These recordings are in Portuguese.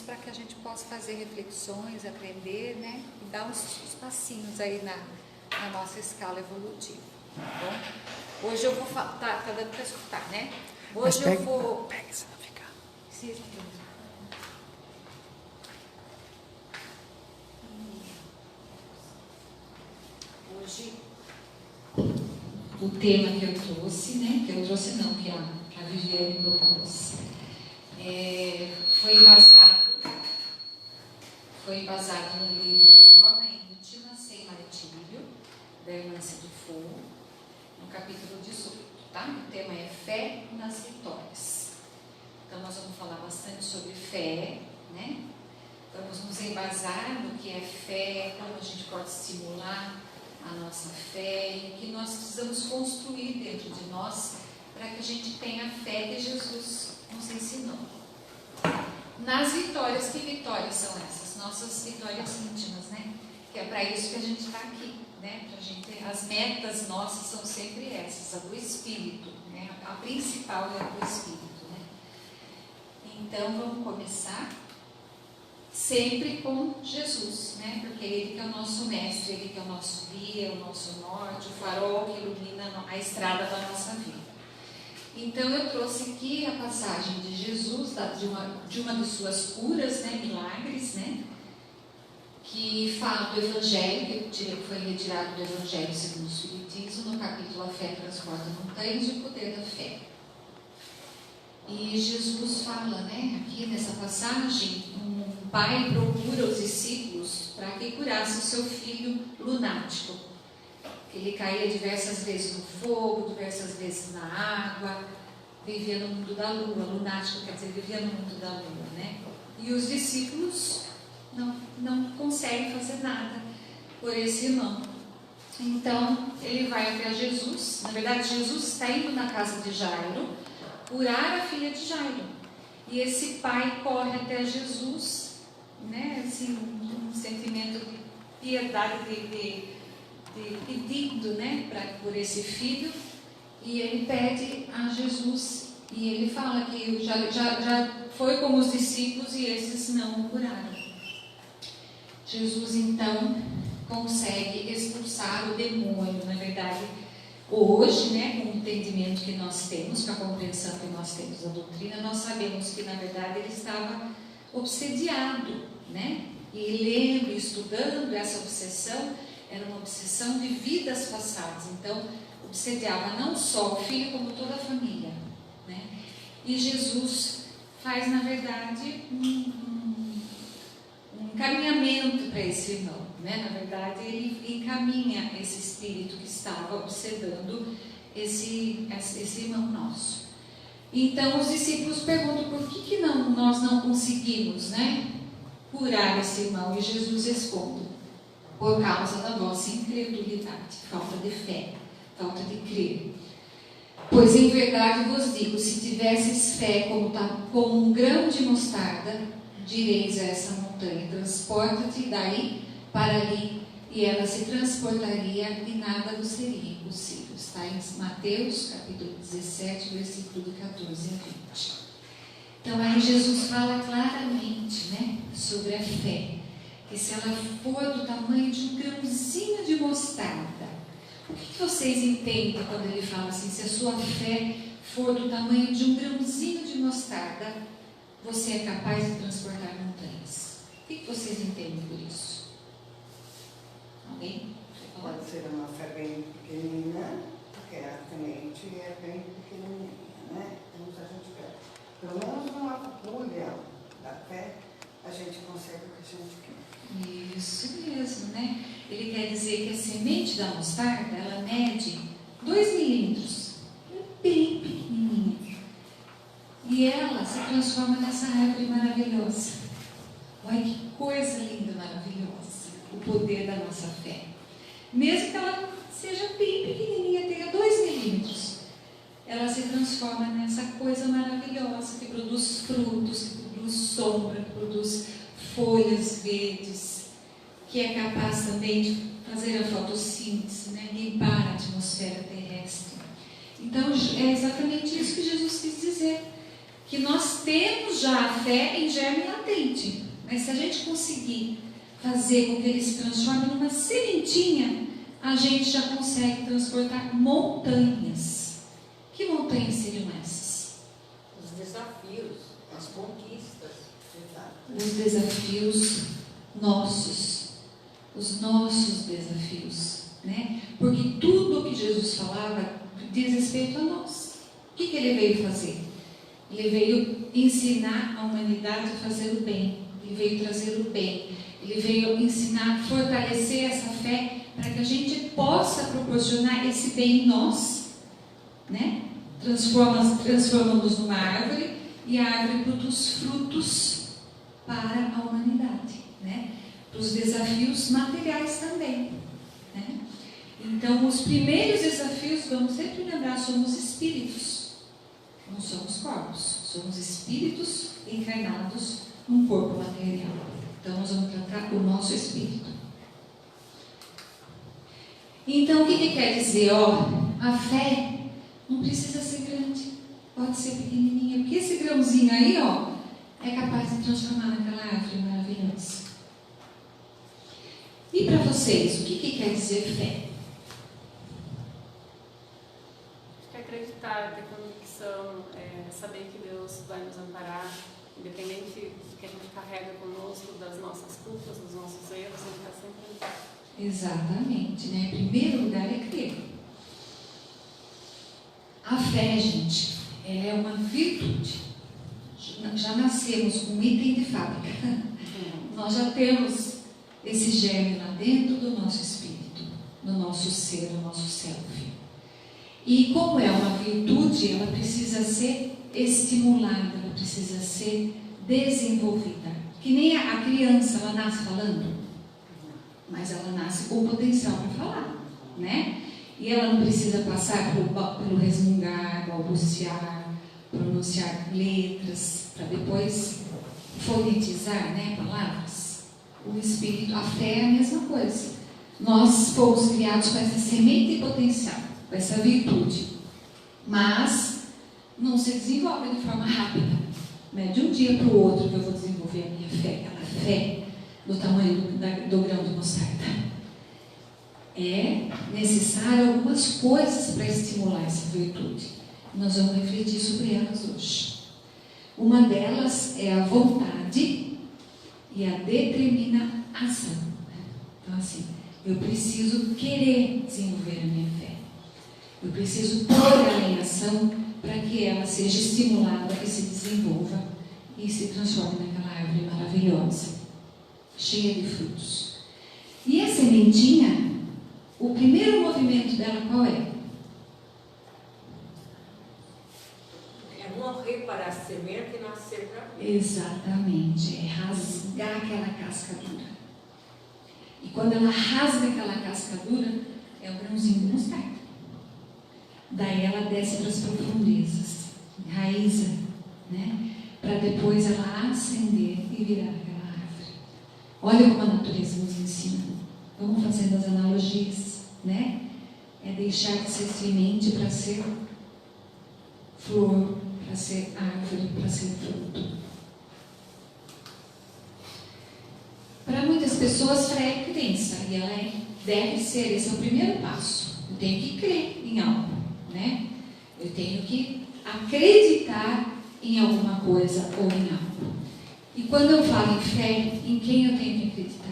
para que a gente possa fazer reflexões, aprender, né? E dar uns passinhos aí na nossa escala evolutiva, tá bom? Hoje eu vou falar, tá dando para escutar, né? Hoje eu vou... Pega, se não ficar. Hoje, o tema que eu trouxe, né? Que eu trouxe não, que a Viviane propôs, foi embasado no livro Reforma Íntima Sem Martírio, da irmã Cida Fogo, no capítulo 18, tá? O tema é Fé nas Vitórias. Então, nós vamos falar bastante sobre fé, né? Vamos nos embasar no que é fé, como a gente pode estimular a nossa fé e o que nós precisamos construir dentro de nós para que a gente tenha a fé que Jesus nos ensinou. Nas vitórias, que vitórias são essas? Nossas vitórias íntimas, né? Que é para isso que a gente está aqui, né? As metas nossas são sempre essas, a do Espírito, né? A principal é a do Espírito, né? Então, vamos começar sempre com Jesus, né? Porque Ele que é o nosso mestre, Ele que é o nosso guia, o nosso norte, o farol que ilumina a estrada da nossa vida. Então, eu trouxe aqui a passagem de Jesus, de uma de suas curas, né? Milagres, né? Que fala do Evangelho, que foi retirado do Evangelho segundo o Espiritismo, no capítulo A Fé Transporta Montanhas e o Poder da Fé. E Jesus fala, né, aqui nessa passagem, um pai procura os discípulos para que curasse o seu filho lunático. Ele caía diversas vezes no fogo, diversas vezes na água, vivia no mundo da lua. Lunático quer dizer, vivia no mundo da lua, né? E os discípulos não conseguem fazer nada por esse irmão. Então, ele vai até Jesus. Na verdade, Jesus está indo na casa de Jairo curar a filha de Jairo. E esse pai corre até Jesus, né? Assim, um sentimento de piedade, de pedido, né? Por esse filho. E ele pede a Jesus. E ele fala que já foi como os discípulos e esses não o curaram. Jesus, então, consegue expulsar o demônio. Na verdade, hoje, né, com o entendimento que nós temos, com a compreensão que nós temos da doutrina, nós sabemos que, na verdade, ele estava obsediado, né? E lendo e estudando essa obsessão, era uma obsessão de vidas passadas. Então, obsediava não só o filho, como toda a família, né? E Jesus faz, na verdade, um encaminhamento para esse irmão, né? Na verdade, ele encaminha esse espírito que estava obsedando esse irmão nosso. Então, os discípulos perguntam por que nós não conseguimos, né, curar esse irmão? E Jesus responde: por causa da vossa incredulidade, falta de fé, falta de crer. Pois em verdade vos digo, se tivesses fé como um grão de mostarda, direis a essa montanha: transporta-te daí para ali, e ela se transportaria e nada vos seria impossível. Está em Mateus capítulo 17, versículo de 14 a 20. Então aí Jesus fala claramente, né, sobre a fé, que se ela for do tamanho de um grãozinho de mostarda. O que vocês entendem quando ele fala assim, se a sua fé for do tamanho de um grãozinho de mostarda, você é capaz de transportar montanhas? O que vocês entendem por isso? Alguém? Pode ser uma fé bem pequenina, porque a semente é bem pequenininha, né? Então, se a gente quer, pelo menos uma agulha da fé, a gente consegue o que a gente quer. Isso mesmo, né? Ele quer dizer que a semente da mostarda, ela mede 2 milímetros, bem pequenininha. E ela se transforma nessa árvore maravilhosa. Olha que coisa linda, maravilhosa. O poder da nossa fé. Mesmo que ela seja bem pequenininha, tenha 2 milímetros, ela se transforma nessa coisa maravilhosa que produz frutos, que produz sombra, que produz folhas verdes, que é capaz também de fazer a fotossíntese, né? Limpar a atmosfera terrestre. Então, é exatamente isso que Jesus quis dizer. que nós temos já a fé em germe latente. Mas se a gente conseguir fazer com que ele se transforme numa sementinha, a gente já consegue transportar montanhas. Que montanhas seriam essas? Os desafios, as conquistas. Os desafios nossos, os nossos desafios, né? Porque tudo o que Jesus falava diz respeito a nós. O que ele veio fazer? Ele veio ensinar a humanidade a fazer o bem. Ele veio trazer o bem. Ele veio ensinar, fortalecer essa fé para que a gente possa proporcionar esse bem em nós, né? Transformamos numa árvore e a árvore produz frutos para a humanidade, né? Para os desafios materiais também, né? Então, os primeiros desafios, vamos sempre lembrar, somos espíritos, não somos corpos, somos espíritos encarnados num corpo material. Então, nós vamos tratar o nosso espírito. Então, o que quer dizer? A fé não precisa ser grande, pode ser pequenininha, porque esse grãozinho aí, é capaz de transformar naquela árvore maravilhosa. E para vocês, o que quer dizer fé? Acho que acreditar, ter convicção, saber que Deus vai nos amparar, independente do que a gente carrega conosco, das nossas culpas, dos nossos erros, a gente está sempre... Exatamente, né? Em primeiro lugar é crer. A fé, gente, ela é uma virtude. Já nascemos com um item de fábrica. Nós já temos esse germe lá dentro do nosso espírito, no nosso ser, no nosso self. E como é uma virtude, ela precisa ser estimulada, ela precisa ser desenvolvida. Que nem a criança, ela nasce falando, mas ela nasce com potencial para falar, né? E ela não precisa passar pelo resmungar, balbuciar, pronunciar letras, para depois fonetizar, né, palavras. O espírito, a fé é a mesma coisa. Nós fomos criados com essa semente potencial, com essa virtude, mas não se desenvolve de forma rápida, né? De um dia para o outro que eu vou desenvolver a minha fé, aquela fé do tamanho do grão de mostarda. É necessário algumas coisas para estimular essa virtude. Nós vamos refletir sobre elas hoje. Uma delas é a vontade e a determinação. Então, assim, eu preciso querer desenvolver a minha fé. Eu preciso pôr ela em ação para que ela seja estimulada e se desenvolva e se transforme naquela árvore maravilhosa, cheia de frutos. E a sementinha, o primeiro movimento dela qual é? É morrer para a semente e nascer para a vida. Exatamente, é rasgar aquela casca dura. E quando ela rasga aquela casca dura, é o grãozinho de mostarda. Daí ela desce para as profundezas, enraiza, né? Para depois ela ascender e virar aquela árvore. Olha como a natureza nos ensina. Vamos fazendo as analogias, né? É deixar de ser semente para ser flor, para ser árvore, para ser fruto. Para muitas pessoas, fé é crença, e ela deve ser, esse é o primeiro passo. Eu tenho que crer em algo, né? Eu tenho que acreditar em alguma coisa ou em algo. E quando eu falo em fé, em quem eu tenho que acreditar?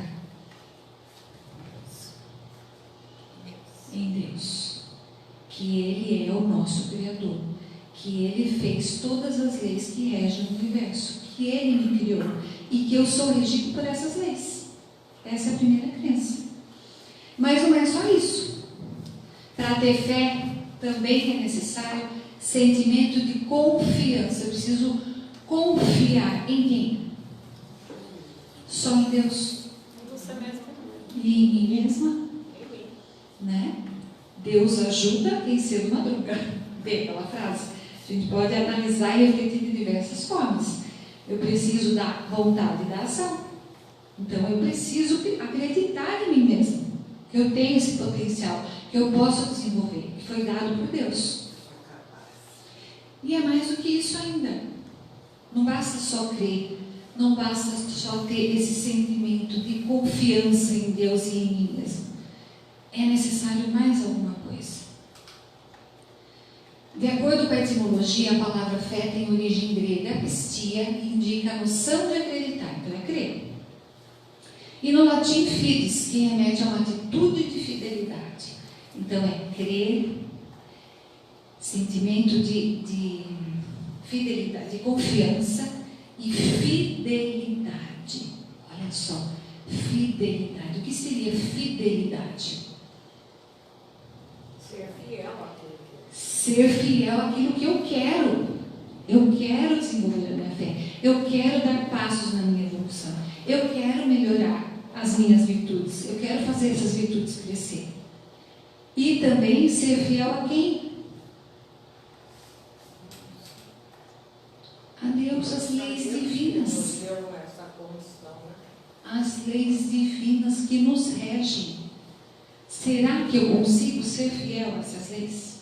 Em Deus. Que Ele é o nosso Criador. Que Ele fez todas as leis que regem o universo. Que Ele me criou. E que eu sou regido por essas leis. Essa é a primeira crença. Mas não é só isso. Para ter fé, também é necessário sentimento de confiança. Eu preciso confiar em quem? Só em Deus. Em você mesmo. E em mim mesma. Né? Deus ajuda em ser madruga. Bem, aquela frase. A gente pode analisar e refletir de diversas formas. Eu preciso da vontade da ação. Então eu preciso acreditar em mim mesmo. Que eu tenho esse potencial, que eu posso desenvolver, que foi dado por Deus. E é mais do que isso ainda. Não basta só crer, não basta só ter esse sentimento de confiança em Deus e em mim mesmo. É necessário mais alguma coisa. De acordo com a etimologia, a palavra fé tem origem grega, pistia, e indica a noção de acreditar, então é crer. E no latim, fides, que remete a uma atitude de fidelidade. Então é crer, sentimento de fidelidade, de confiança e fidelidade. Olha só, fidelidade. O que seria fidelidade? Ser fiel àquilo que Ser fiel àquilo que eu quero. Eu quero desenvolver a minha fé. Eu quero dar passos na minha evolução. Eu quero melhorar as minhas virtudes. Eu quero fazer essas virtudes crescer. E também ser fiel a quem? A Deus, as leis divinas. nos deu essa condição, né? As leis divinas que nos regem. Será que eu consigo ser fiel a essas leis?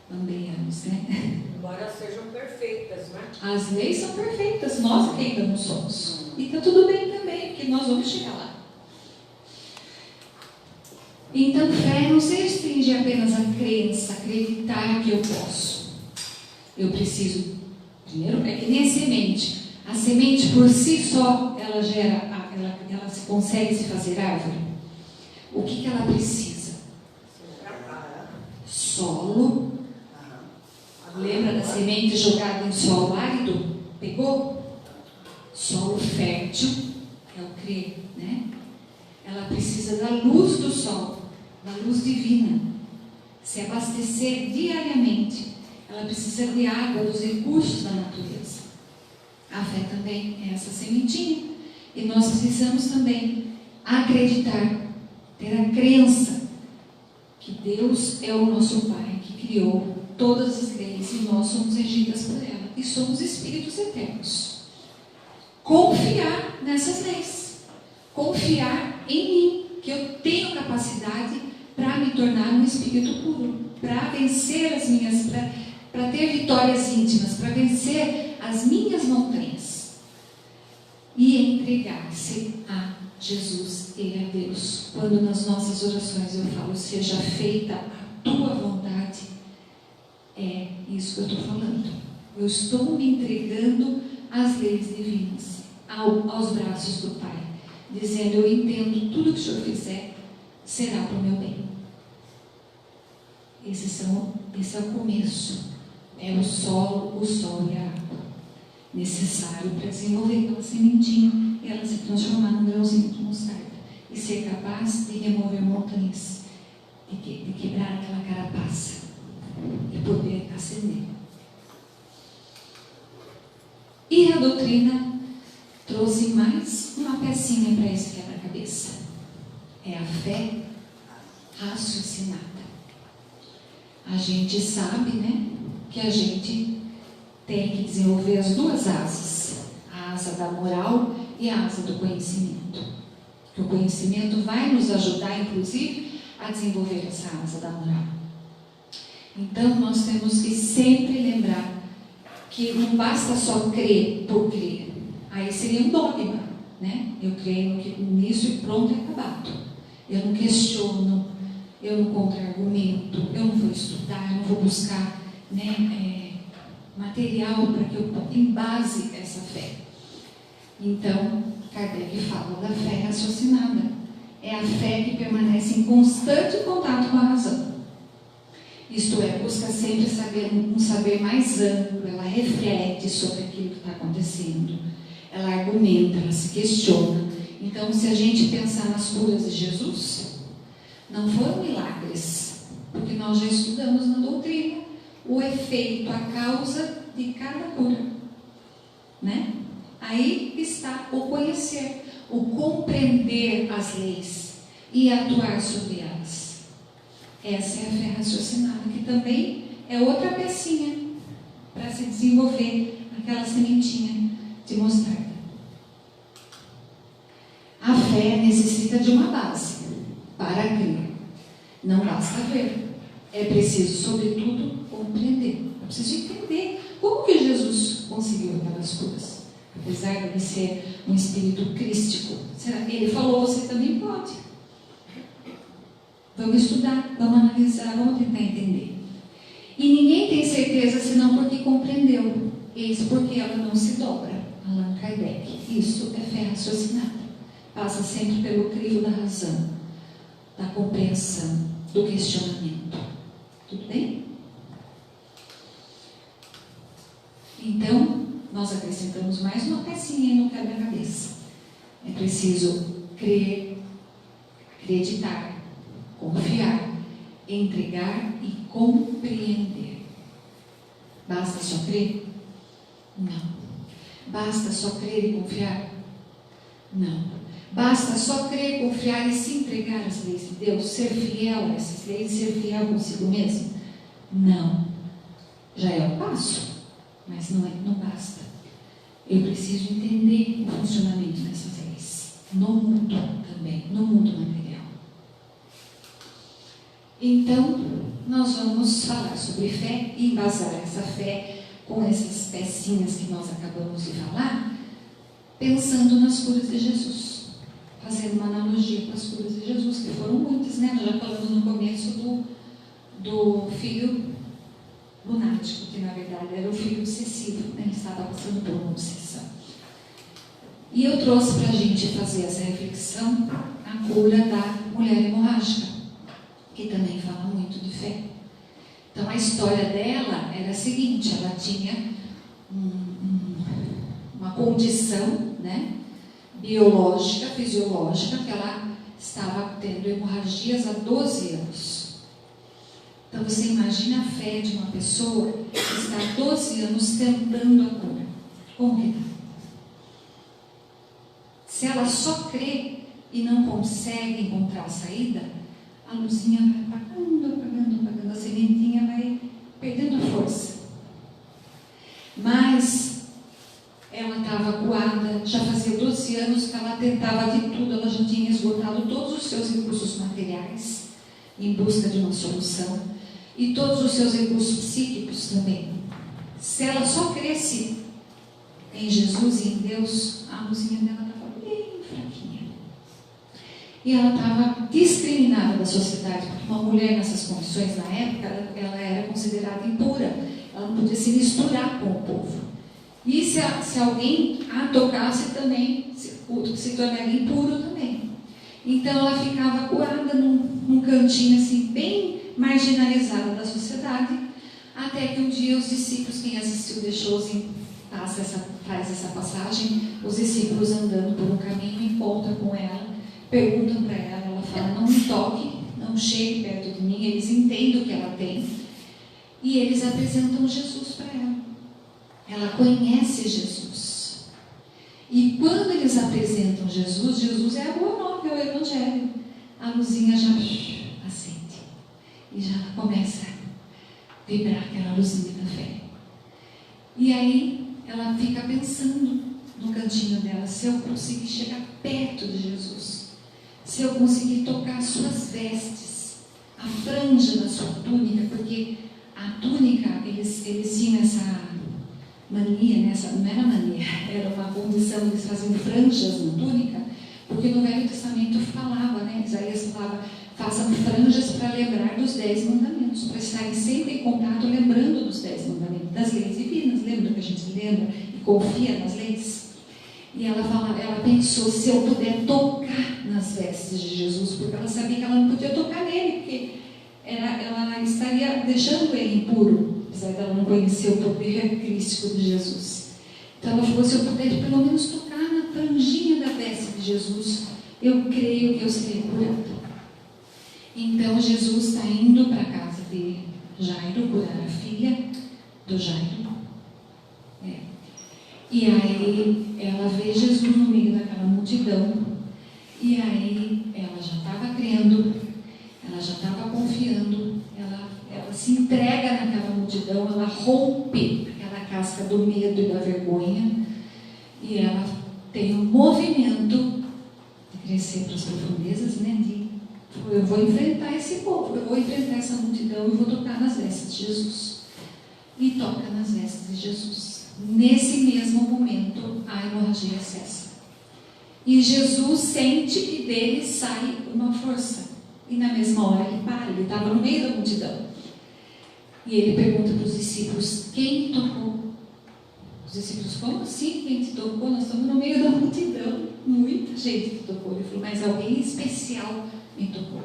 Amemos, né? Embora sejam perfeitas, né? As leis são perfeitas, nós que ainda não somos. E está tudo bem também, porque nós vamos chegar lá. Então, fé não se restringe apenas à crença, acreditar que eu posso. Eu preciso, primeiro, é que nem a semente. A semente por si só, ela gera, ela consegue se fazer árvore. O que ela precisa? Solo. Lembra da semente jogada em solo árido? Pegou? Solo fértil é o crer, né? Ela precisa da luz do sol, da luz divina, se abastecer diariamente. Ela precisa de água, dos recursos da natureza. A fé também é essa sementinha. E nós precisamos também acreditar, ter a crença que Deus é o nosso Pai, que criou todas as leis e nós somos regidas por ela. E somos espíritos eternos. Confiar nessas leis. Confiar em mim, que eu tenho capacidade para me tornar um espírito puro, para vencer as minhas, para ter vitórias íntimas, para vencer as minhas montanhas e entregar-se a Jesus e a Deus. Quando nas nossas orações eu falo, seja feita a tua vontade, é isso que eu estou falando. Eu estou me entregando às leis divinas, aos braços do Pai, dizendo, eu entendo, tudo que o Senhor fizer será para o meu bem. Esse é o começo, é o sol e a água, necessário para desenvolver aquela sementinha e ela se transformar num grãozinho de mostarda e ser capaz de remover montanhas, de quebrar aquela carapaça e poder ascender. E a doutrina trouxe mais uma pecinha para esse quebra-cabeça. É a fé raciocinada. A gente sabe, né, que a gente tem que desenvolver as duas asas, a asa da moral e a asa do conhecimento. Que o conhecimento vai nos ajudar, inclusive, a desenvolver essa asa da moral. Então, nós temos que sempre lembrar que não basta só crer por crer. Aí seria um dogma, né? Eu creio nisso e pronto, é acabado. Eu não questiono, eu não contra-argumento, eu não vou estudar, eu não vou buscar, né, material para que eu embase essa fé. Então, Kardec fala da fé raciocinada. É a fé que permanece em constante contato com a razão. Isto é, busca sempre um saber mais amplo, ela reflete sobre aquilo que está acontecendo, ela argumenta, ela se questiona. Então, se a gente pensar nas curas de Jesus, não foram milagres, porque nós já estudamos na doutrina o efeito, a causa de cada cura, né? Aí está o conhecer, o compreender as leis e atuar sobre elas. Essa é a fé raciocinada, que também é outra pecinha para se desenvolver aquela sementinha de mostarda. A fé necessita de uma base para crer. Não basta ver. é preciso, sobretudo, compreender. É preciso entender como que Jesus conseguiu aquelas curas. Apesar de ele ser um espírito crístico. Será que ele falou, você também pode? Vamos estudar, vamos analisar, vamos tentar entender. E ninguém tem certeza senão porque compreendeu. Eis porque ela não se dobra. Allan Kardec. Isso é fé raciocinada. Passa sempre pelo crivo da razão, da compreensão, do questionamento. Tudo bem? Então, nós acrescentamos mais uma pecinha no quebra-cabeça. É preciso crer, acreditar, confiar, entregar e compreender. Basta só crer? Não. Basta só crer e confiar? Não. Basta só crer, confiar e se entregar às leis de Deus, ser fiel a essas leis, ser fiel consigo mesmo? Não. Já é um passo, mas não basta. Eu preciso entender o funcionamento dessas leis, no mundo também, no mundo material. Então, nós vamos falar sobre fé e embasar essa fé com essas pecinhas que nós acabamos de falar, pensando nas curas de Jesus, fazendo uma analogia com as curas de Jesus, que foram muitas, né? Nós já falamos no começo do filho lunático, que na verdade era o filho obsessivo, né? Ele estava passando por uma obsessão. E eu trouxe para a gente fazer essa reflexão a cura da mulher hemorrágica, que também fala muito de fé. Então a história dela era a seguinte: ela tinha uma condição, né, biológica, fisiológica, que ela estava tendo hemorragias há 12 anos. Então você imagina a fé de uma pessoa que está há 12 anos tentando a cura. Como que está? Se ela só crê e não consegue encontrar a saída, a luzinha vai apagando, a sementinha vai perdendo força. Mas ela estava acuada, já fazia 12 anos que ela tentava de tudo, ela já tinha esgotado todos os seus recursos materiais em busca de uma solução e todos os seus recursos psíquicos também. Se ela só cresce em Jesus e em Deus, a luzinha dela estava bem fraquinha. E ela estava discriminada da sociedade, porque uma mulher nessas condições na época, ela era considerada impura, ela não podia se misturar com o povo. E se alguém a tocasse também, se tornaria impuro também. Então ela ficava acuada num cantinho assim, bem marginalizada da sociedade, até que um dia os discípulos, quem assistiu The Chosen faz essa passagem, os discípulos andando por um caminho encontram com ela, perguntam para ela, ela fala, não me toque, não chegue perto de mim, eles entendem o que ela tem, e eles apresentam Jesus para ela. Ela conhece Jesus. E quando eles apresentam Jesus, Jesus é a boa nova, é o Evangelho. A luzinha já acende. E já começa a vibrar aquela luzinha da fé. E aí ela fica pensando no cantinho dela, se eu conseguir chegar perto de Jesus, se eu conseguir tocar as suas vestes, a franja da sua túnica, porque a túnica, eles tinham essa mania, não era mania, era uma condição, eles faziam franjas na túnica, porque no Velho Testamento falava, né, Isaías falava, façam franjas para lembrar dos 10 mandamentos, para estarem sempre em contato, lembrando dos 10 mandamentos, das leis divinas, lembra que a gente lembra e confia nas leis? E ela pensou, se eu puder tocar nas vestes de Jesus, porque ela sabia que ela não podia tocar nele, porque ela estaria deixando ele impuro, apesar dela não conhecer o poder crístico de Jesus. Então ela falou, se eu puder pelo menos tocar na franjinha da veste de Jesus, eu creio que eu serei curada. Então Jesus está indo para a casa de Jairo, curar a filha do Jairo. E aí ela vê Jesus no meio daquela multidão, e aí ela já estava crendo, ela já estava confiando, ela se entrega naquela multidão, ela rompe aquela casca do medo e da vergonha, e ela tem um movimento de crescer para as profundezas, né, de Falou, eu vou enfrentar esse povo, eu vou enfrentar essa multidão e vou tocar nas vestes de Jesus. E toca nas vestes de Jesus. Nesse mesmo momento, a hemorragia cessa. E Jesus sente que dele sai uma força. E na mesma hora ele para, ele estava no meio da multidão. E ele pergunta para os discípulos, quem me tocou? Os discípulos, como assim? Quem te tocou? Nós estamos no meio da multidão. Muita gente te tocou. Ele falou, mas alguém especial me tocou.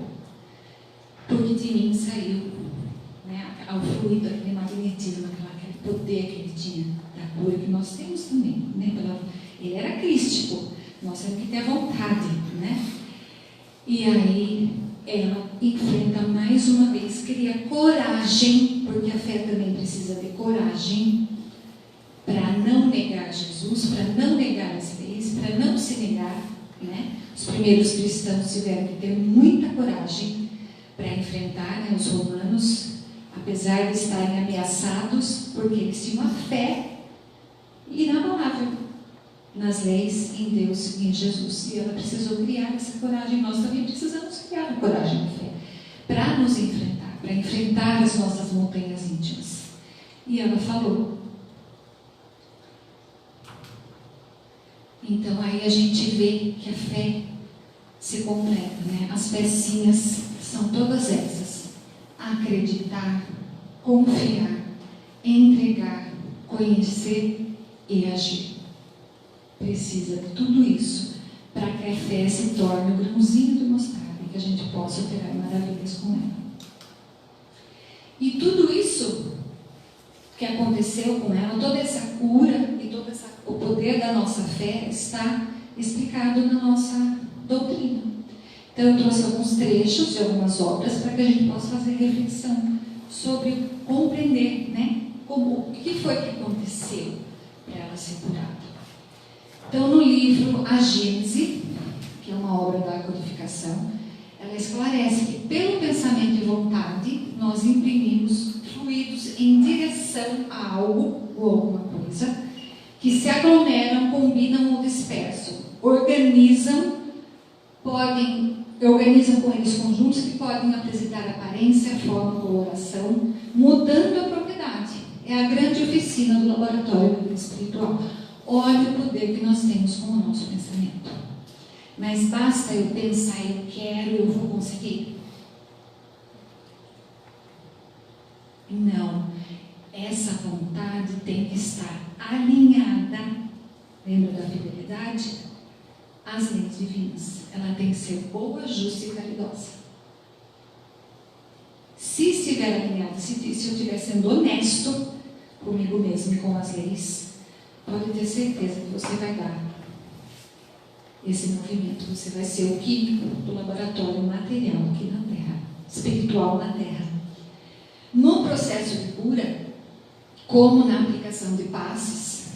Porque de mim saiu, né, ao fluido, aquele magnetismo, aquele poder que ele tinha, da cura que nós temos também. Né? Ele era crístico, nós temos que ter vontade. Né? E aí ela enfrenta mais uma vez, cria coragem, porque a fé também precisa de coragem, para não negar Jesus, para não negar as leis, para não se negar. Né? Os primeiros cristãos tiveram que ter muita coragem para enfrentar, né, os romanos, apesar de estarem ameaçados, porque eles tinham uma fé inabalável nas leis, em Deus e em Jesus. E ela precisou criar essa coragem. Nós também precisamos criar a coragem da fé para nos enfrentar, para enfrentar as nossas montanhas íntimas. E ela falou. Então aí a gente vê que a fé se completa, né? As pecinhas são todas essas: acreditar, confiar, entregar, conhecer e agir. Precisa de tudo isso para que a fé se torne o grãozinho do mostarda e que a gente possa operar maravilhas com ela. E tudo isso que aconteceu com ela, toda essa cura e todo o poder da nossa fé está explicado na nossa doutrina. Então eu trouxe alguns trechos de algumas obras para que a gente possa fazer reflexão sobre compreender, né, o que foi que aconteceu para ela ser curada. Então no livro A Gênese, que é uma obra da codificação, ela esclarece que pelo pensamento e vontade nós imprimimos fluidos em direção a algo ou alguma coisa que se aglomeram, combinam ou dispersam, organizam com eles conjuntos que podem apresentar aparência, forma, coloração, mudando a propriedade. É a grande oficina do laboratório da vida espiritual. Olha o poder que nós temos com o nosso pensamento. Mas basta eu pensar, eu quero, eu vou conseguir? Não. Essa vontade tem que estar alinhada, lembra da fidelidade? Às leis divinas. Ela tem que ser boa, justa e caridosa. Se estiver alinhada, se eu estiver sendo honesto comigo mesmo e com as leis, pode ter certeza que você vai dar esse movimento. Você vai ser o químico do laboratório material aqui na Terra, espiritual na Terra. No processo de cura, como na aplicação de passes,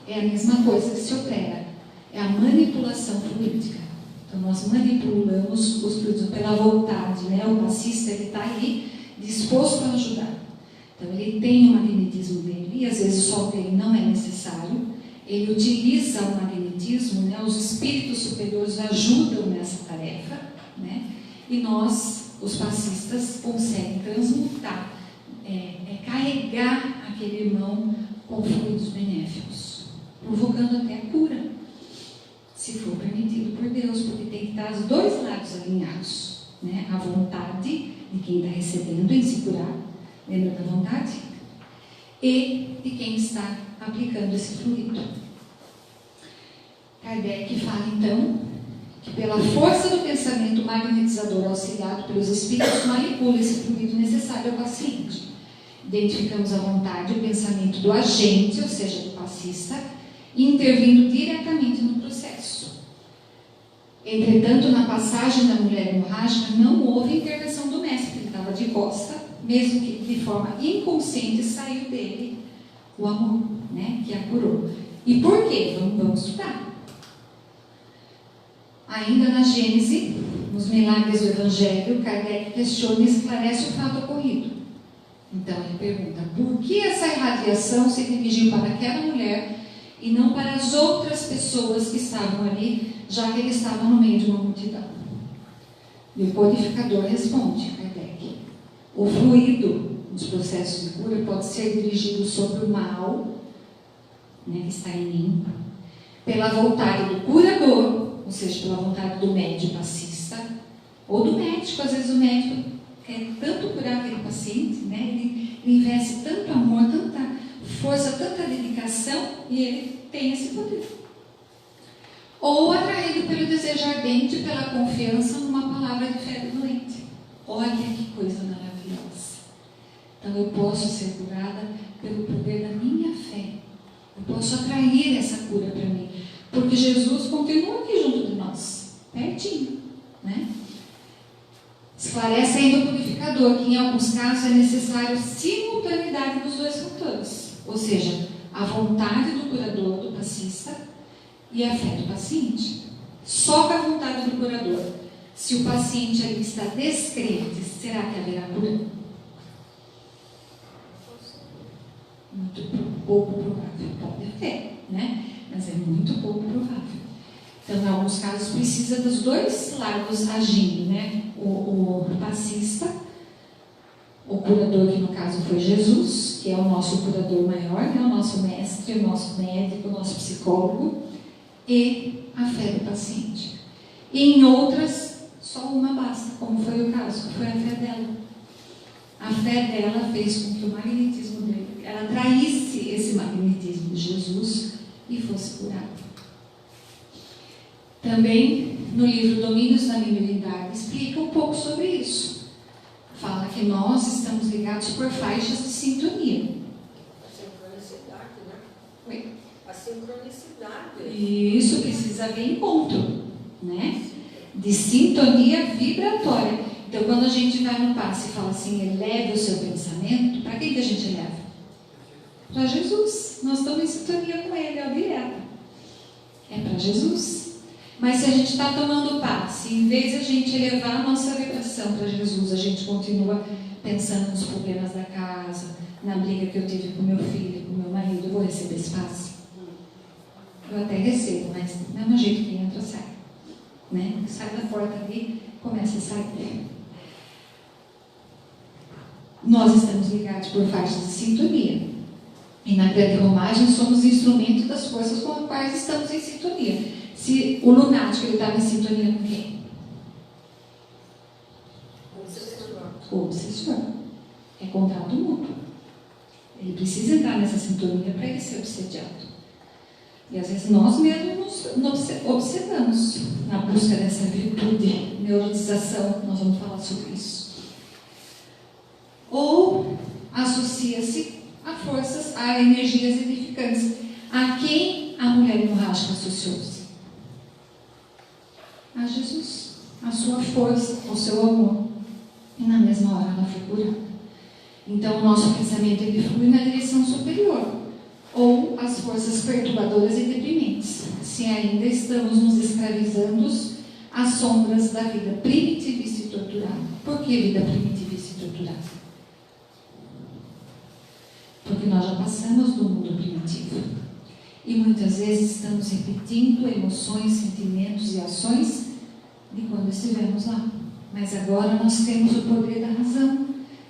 é a mesma coisa que se opera. É a manipulação fluídica. Então nós manipulamos os fluidos pela vontade, né? O passista está ali disposto a ajudar. Então ele tem o magnetismo dele, e às vezes só dele não é necessário. Ele utiliza o magnetismo, né? Os espíritos superiores ajudam nessa tarefa, né? E nós, os passistas, conseguem transmutar, carregar aquele irmão com fluidos benéficos, provocando até a cura, se for permitido por Deus, porque tem que estar os dois lados alinhados, né? A vontade de quem está recebendo em se curar, lembra da vontade? E de quem está aplicando esse fluido. Kardec fala então que pela força do pensamento magnetizador auxiliado pelos espíritos manipula esse fluido necessário ao paciente. Identificamos a vontade e o pensamento do agente, ou seja, do passista, intervindo diretamente no processo. Entretanto, na passagem da mulher hemorrágica, não houve intervenção do mestre, ele estava de costa, mesmo que de forma inconsciente saiu dele o amor, né, que a curou. E por quê? Vamos estudar. Ainda na Gênese, nos milagres do Evangelho, Kardec questiona e esclarece o fato ocorrido. Então ele pergunta, por que essa irradiação se dirigiu para aquela mulher e não para as outras pessoas que estavam ali, já que ele estava no meio de uma multidão? E o codificador responde, Kardec. O fluido nos processos de cura pode ser dirigido sobre o mal, né, que está em mim, pela vontade do curador, ou seja, pela vontade do médium passista, ou do médico. Às vezes o médico quer tanto curar aquele paciente, né, ele investe tanto amor, tanta força, tanta dedicação, e ele tem esse poder. Ou atraído pelo desejo ardente, pela confiança numa palavra de fé do doente. Olha que coisa maravilhosa. Então eu posso ser curada pelo poder da minha fé. Eu posso atrair essa cura para mim. Porque Jesus continua aqui junto de nós, pertinho, né? Esclarece ainda o codificador que em alguns casos é necessário simultaneidade dos dois fatores. Ou seja, a vontade do curador, do passista, e a fé do paciente. Só com a vontade do curador. Se o paciente ali está descrente, será que haverá cura? Muito pouco provável. Pode ter, né? Mas é muito pouco provável. Então, em alguns casos, precisa dos dois lados agindo, né? O passista, o curador, que no caso foi Jesus, que é o nosso curador maior, né? O nosso mestre, o nosso médico, o nosso psicólogo, e a fé do paciente. E em outras, só uma basta, como foi o caso, que foi a fé dela. A fé dela fez com que o magnetismo dele, ela atraísse esse magnetismo de Jesus e fosse curada. Também, no livro Domínios da Mediunidade, explica um pouco sobre isso. Fala que nós estamos ligados por faixas de sintonia. A sincronicidade, né? Oi? A sincronicidade. E isso precisa haver encontro, né? De sintonia vibratória. Então, quando a gente vai no passe e fala assim, eleve o seu pensamento, para quem que a gente eleva? Para Jesus. Nós estamos em sintonia com Ele, ó, direto. É para Jesus. Mas se a gente está tomando passe, em vez de a gente elevar a nossa vibração para Jesus, a gente continua pensando nos problemas da casa, na briga que eu tive com meu filho, com meu marido, eu vou receber esse passe? Eu até recebo, mas do mesmo jeito que entra, sai. Né? Sai da porta ali, começa a sair. Nós estamos ligados por faixas de sintonia. E na grande romagem somos instrumentos das forças com as quais estamos em sintonia. Se o lunático estava em sintonia com quem? O obsessor. É contrato mútuo. Ele precisa entrar nessa sintonia para ele ser obsediado. E às vezes nós mesmos nos obsedamos na busca dessa virtude, neurotização, nós vamos falar sobre isso. Ou associa-se a forças, a energias edificantes. A quem a mulher hemorrágica associou-se? A Jesus, a sua força, o seu amor. E na mesma hora ela foi curada. Então o nosso pensamento ele flui na direção superior. Ou as forças perturbadoras e deprimentes, se ainda estamos nos escravizando às sombras da vida primitivista e torturada. Por que vida primitivista e torturada? Porque nós já passamos do mundo primitivo. E muitas vezes estamos repetindo emoções, sentimentos e ações de quando estivemos lá. Mas agora nós temos o poder da razão,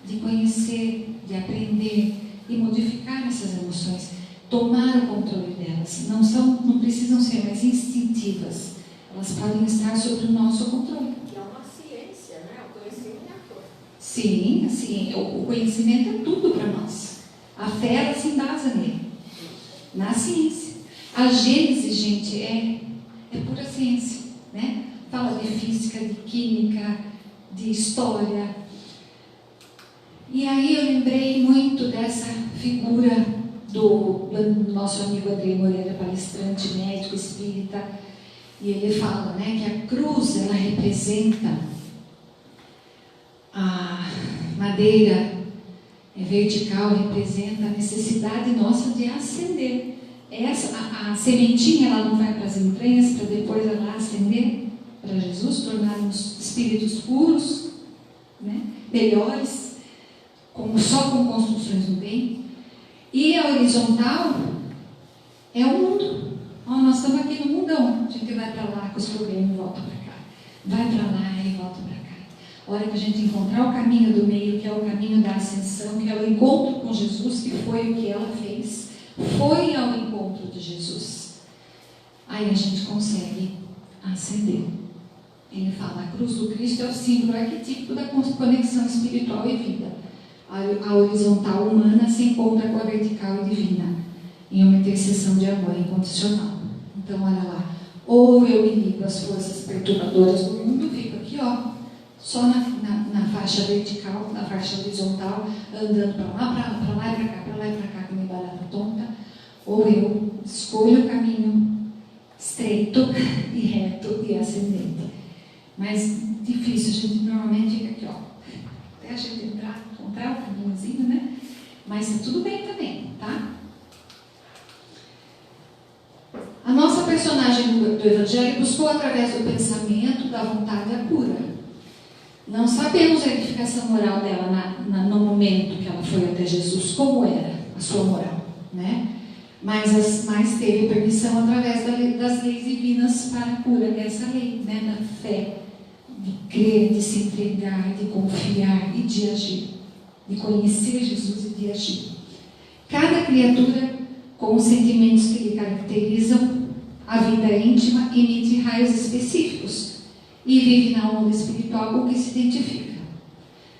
de conhecer, de aprender e modificar essas emoções. Tomar o controle delas. Não precisam ser mais instintivas. Elas podem estar sob o nosso controle. Que é uma ciência, né? O conhecimento. Sim, assim, o conhecimento é tudo para nós. A fé, ela se embasa nele. Na ciência. A Gênese, gente, é pura ciência, né? Fala de física, de química, de história. E aí eu lembrei muito dessa figura do nosso amigo Adriano Moreira, palestrante, médico, espírita, e ele fala, né, que a cruz, ela representa a madeira vertical, representa a necessidade nossa de ascender. A sementinha, ela não vai para as entranhas para depois ela ascender para Jesus, tornarmos espíritos puros, né, melhores, só com construções do bem. E a horizontal é o mundo. Nós estamos aqui no mundão. A gente vai para lá com os problemas e volta para cá. Vai para lá e volta para cá. A hora que a gente encontrar o caminho do meio, que é o caminho da ascensão, que é o encontro com Jesus, que foi o que ela fez, foi ao encontro de Jesus. Aí a gente consegue ascender. Ele fala, a cruz do Cristo é o símbolo arquetípico da conexão espiritual e vida. A horizontal humana se encontra com a vertical e divina, em uma intercessão de amor incondicional. Então, olha lá, ou eu me ligo às forças perturbadoras do mundo, fico aqui, ó, só na faixa vertical, na faixa horizontal, andando para lá e para cá, para lá e para cá, como barata tonta, ou eu escolho o caminho estreito e reto e ascendente. Mas difícil, a gente normalmente fica aqui, ó, até a gente encontrar o caminhozinho, né? Mas tá tudo bem também, tá? A nossa personagem do Evangelho buscou através do pensamento, da vontade, a cura. Não sabemos a edificação moral dela no momento que ela foi até Jesus, como era a sua moral, né? Mas teve permissão através das leis divinas para a cura dessa lei, né? Da fé, de crer, de se entregar, de confiar e de agir, de conhecer Jesus e de agir. Cada criatura, com os sentimentos que lhe caracterizam a vida íntima, emite raios específicos e vive na onda espiritual com que se identifica.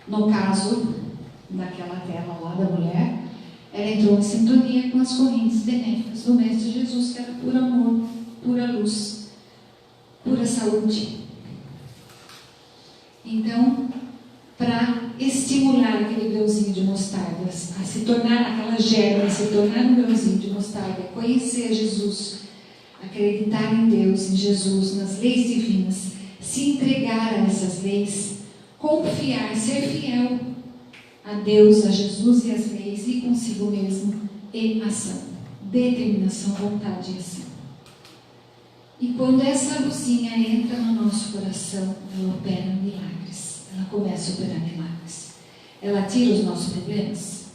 No caso daquela tela lá da mulher, ela entrou em sintonia com as correntes benéficas do Mestre Jesus, que era puro amor, pura luz, pura saúde. Então, para estimular aquele grãozinho de mostarda a se tornar aquela germa, a se tornar um grãozinho de mostarda, conhecer Jesus, acreditar em Deus, em Jesus, nas leis divinas, se entregar a essas leis, confiar, ser fiel a Deus, a Jesus e às leis, e consigo mesmo, e ação, determinação, vontade e ação. E quando essa luzinha entra no nosso coração, ela opera milagres, ela começa a operar milagres. Ela tira os nossos problemas?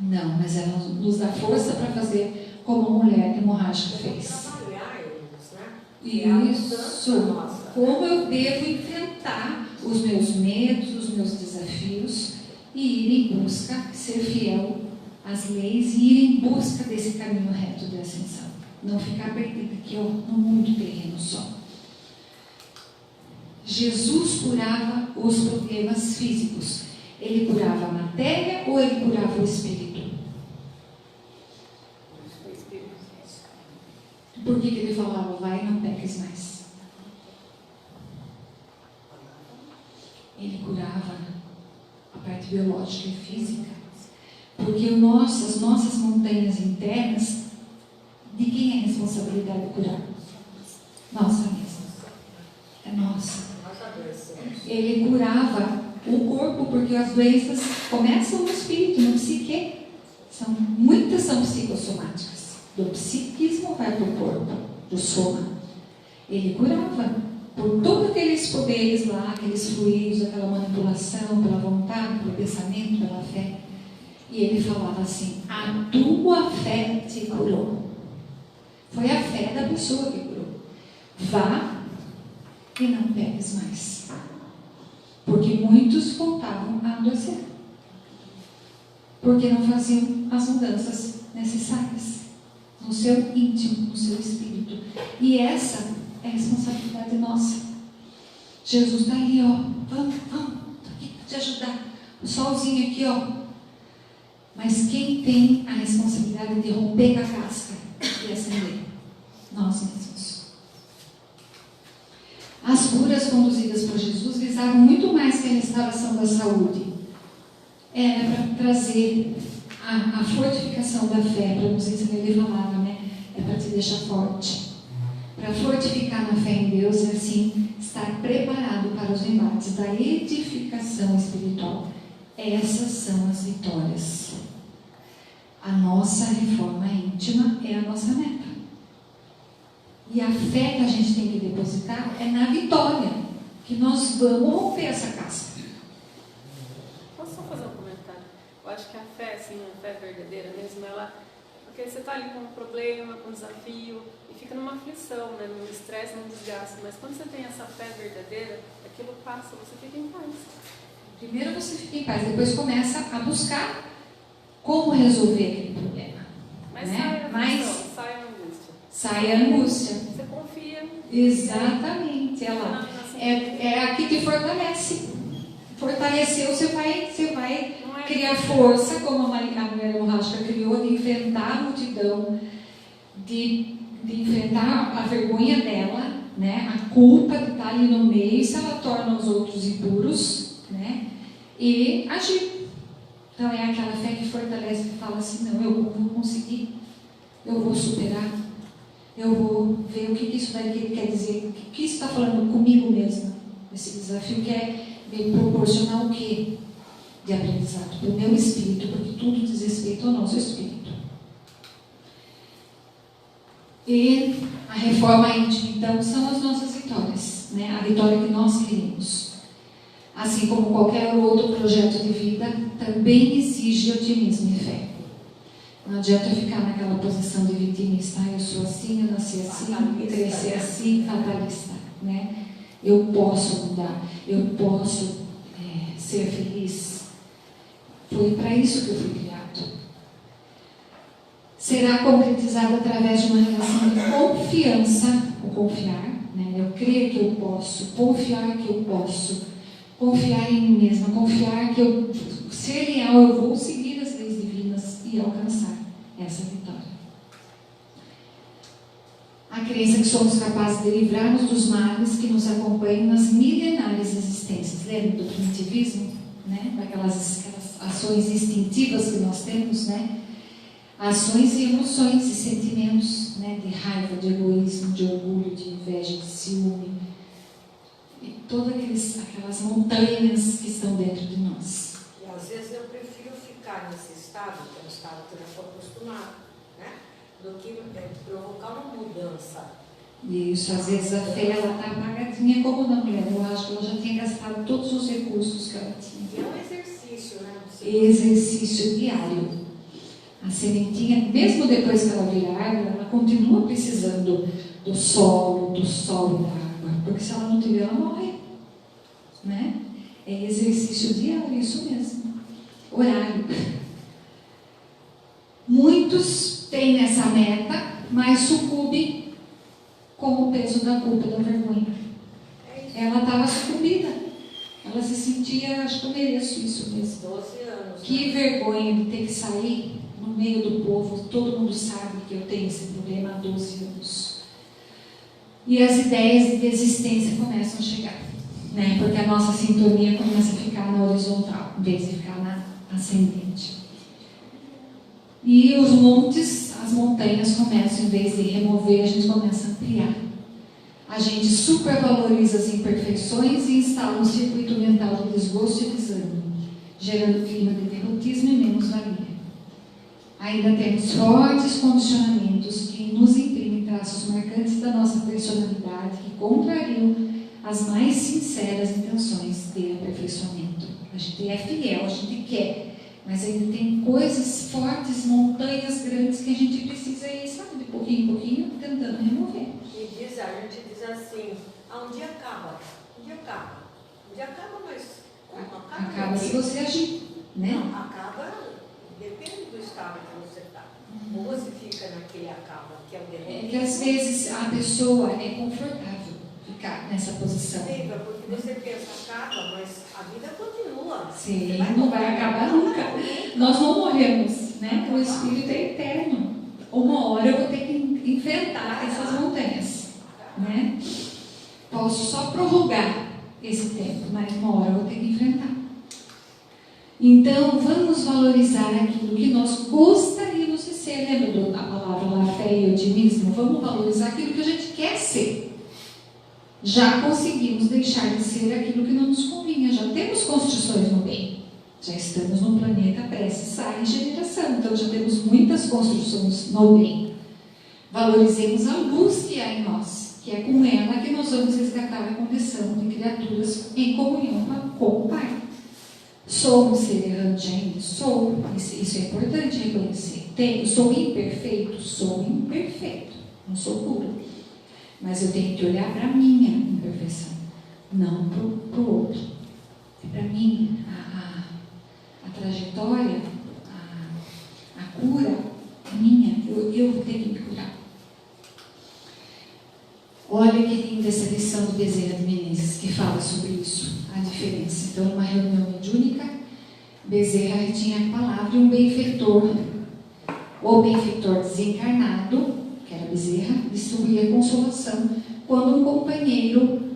Não, mas ela nos dá força para fazer como a mulher hemorrágica fez. Trabalhar eles, né? Isso. Como eu devo enfrentar os meus medos, os meus desafios e ir em busca, ser fiel às leis e ir em busca desse caminho reto de ascensão. Não ficar perdido aqui, ó, no mundo terreno só. Jesus curava os problemas físicos. Ele curava a matéria ou ele curava o espírito? Por que ele falava, vai e não peques mais? Ele curava a parte biológica e física. Porque as nossas montanhas internas, de quem é a responsabilidade de curar? Nossa mesma. É nossa. Ele curava o corpo, porque as doenças começam no espírito, no psique. Muitas são psicossomáticas. Do psiquismo vai para o corpo, do soma. Ele curava por todos aqueles poderes lá, aqueles fluidos, aquela manipulação pela vontade, pelo pensamento, pela fé. E ele falava assim, a tua fé te curou. Foi a fé da pessoa que curou. Vá e não peques mais. Porque muitos voltavam a adoecer. Porque não faziam as mudanças necessárias no seu íntimo, no seu espírito. E essa é a responsabilidade nossa. Jesus está ali, ó. Vamos, estou aqui para te ajudar. O solzinho aqui, ó. Mas quem tem a responsabilidade de romper com a casca e acender? Nós mesmos. As curas conduzidas por Jesus visavam muito mais que a restauração da saúde. Era para trazer a fortificação da fé, para nos ensinar, ele falava, né? É para te deixar forte. Para fortificar na fé em Deus e assim estar preparado para os embates da edificação espiritual. Essas são as vitórias. A nossa reforma íntima é a nossa meta. E a fé que a gente tem que depositar é na vitória, que nós vamos romper essa casca. Posso só fazer um comentário? Eu acho que a fé, assim, a fé verdadeira mesmo, ela Porque você está ali com um problema, com um desafio, e fica numa aflição, né? Num estresse, num desgaste. Mas quando você tem essa fé verdadeira, aquilo passa, você fica em paz. Primeiro você fica em paz, depois começa a buscar como resolver aquele problema. Mas né? sai a angústia. Sai a angústia. Você confia. Exatamente. É aqui que fortalece. Fortaleceu, você vai criar força, como a mulher hemorrágica criou, de enfrentar a multidão, de enfrentar a vergonha dela, né? A culpa de estar ali no meio, se ela torna os outros impuros, né? E agir. Então é aquela fé que fortalece, que fala assim, não, eu vou conseguir, eu vou superar, eu vou ver o que isso daqui quer dizer, o que isso está falando comigo mesma, esse desafio que é me proporcionar o quê? De aprendizado, do meu espírito, porque tudo diz respeito ao nosso espírito. E a reforma íntima, então, são as nossas vitórias, né? A vitória que nós queremos. Assim como qualquer outro projeto de vida, também exige otimismo e fé. Não adianta ficar naquela posição de vitimista, eu sou assim, eu nasci assim, cresci assim, fatalista, né? Eu posso mudar, eu posso ser feliz. Foi para isso que eu fui criado. Será concretizado através de uma relação de confiança, o confiar, né? Eu creio que eu posso, confiar que eu posso, confiar em mim mesma, confiar que eu ser leal, eu vou seguir as leis divinas e alcançar essa vitória. A crença que somos capazes de livrar-nos dos males que nos acompanham nas milenárias existências. Lembra do primitivismo? Né? Daquelas ações instintivas que nós temos, né? Ações e emoções e sentimentos, né? De raiva, de egoísmo, de orgulho, de inveja, de ciúme. E todas aquelas montanhas que estão dentro de nós. E às vezes eu prefiro ficar nesse estado, que é um estado que eu já estou acostumado, né? Do que provocar uma mudança. Isso, às vezes a fé ela está apagadinha como da mulher. Eu acho que ela já tinha gastado todos os recursos que ela tinha. E é um exercício, né? Exercício diário. A sementinha, mesmo depois que ela virar árvore, ela continua precisando do solo, do sol e da água. Porque se ela não tiver, ela morre. Né? É exercício diário, isso mesmo. Horário. Muitos têm essa meta, mas sucumbem com o peso da culpa, da vergonha. Ela estava sucumbida. Ela se sentia, acho que eu mereço isso mesmo. 12 anos. Que vergonha de ter que sair no meio do povo. Todo mundo sabe que eu tenho esse problema há 12 anos. E as ideias de desistência começam a chegar. Né? Porque a nossa sintonia começa a ficar na horizontal, em vez de ficar na ascendente. E os montes, as montanhas começam, em vez de remover, a gente começa a ampliar. A gente supervaloriza as imperfeições e instala um circuito mental de desgosto e desânimo, gerando clima de derrotismo e menos-valia. Ainda temos fortes condicionamentos que nos imprimem traços marcantes da nossa personalidade que contrariam as mais sinceras intenções de aperfeiçoamento. A gente é fiel, a gente quer, mas ainda tem coisas fortes, montanhas grandes que a gente precisa ir, sabe, de pouquinho em pouquinho, tentando remover. E a gente diz assim, um dia acaba, um dia acaba. Um dia acaba, mas como acaba? Acaba se você agir, né? Não, acaba, depende do estado que você está. Ou você fica naquele acaba, que é o derrotista. É que às vezes a pessoa é confortável ficar nessa posição. Fica, porque você pensa, acaba, mas a vida continua. Sim, não vai acabar nunca. Nós não morremos, né? O Espírito é eterno. Uma hora eu vou ter que enfrentar essas montanhas, né? Posso só prorrogar esse tempo, mas uma hora eu vou ter que enfrentar. Então, vamos valorizar aquilo que nós gostaríamos de ser. Lembra da palavra lá, fé e otimismo? Vamos valorizar aquilo que a gente quer ser. Já conseguimos deixar de ser aquilo que não nos convinha. Já temos construções no bem. Já estamos num planeta prestes à regeneração. Então, já temos muitas construções no bem. Valorizemos a luz que há em nós, que é com ela que nós vamos resgatar a condição de criaturas em comunhão com o Pai. Sou um ser errante ainda? Sou. Isso é importante reconhecer. Sou imperfeito? Sou imperfeito. Não sou puro. Mas eu tenho que olhar para a minha imperfeição, não para o outro. Para mim, a trajetória, a cura é minha. Eu vou ter que me curar. Olha que linda essa lição do Bezerra de Menezes, que fala sobre isso, a diferença. Então, numa reunião mediúnica, Bezerra tinha a palavra e um benfeitor. O benfeitor desencarnado, que era Bezerra, distribuía consolação quando um companheiro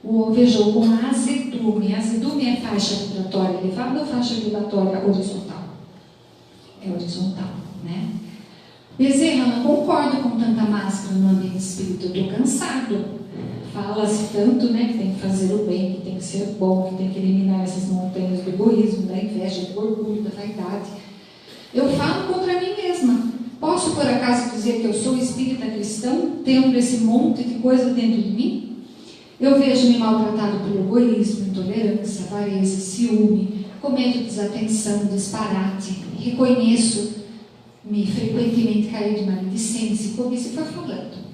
o alvejou com azedume. Azedume é faixa vibratória elevada ou faixa vibratória horizontal? É horizontal, né? Bezerra, não concordo com tanta máscara no ambiente espírita, eu estou cansado. Fala-se tanto, né, que tem que fazer o bem, que tem que ser bom, que tem que eliminar essas montanhas do egoísmo, da inveja, do orgulho, da vaidade. Eu falo contra mim mesma. Posso, por acaso, dizer que eu sou espírita cristão, tendo esse monte de coisa dentro de mim? Eu vejo-me maltratado por egoísmo, intolerância, avareza, ciúme, cometo desatenção, disparate, reconheço-me frequentemente cair de maledicência, como se foi falando.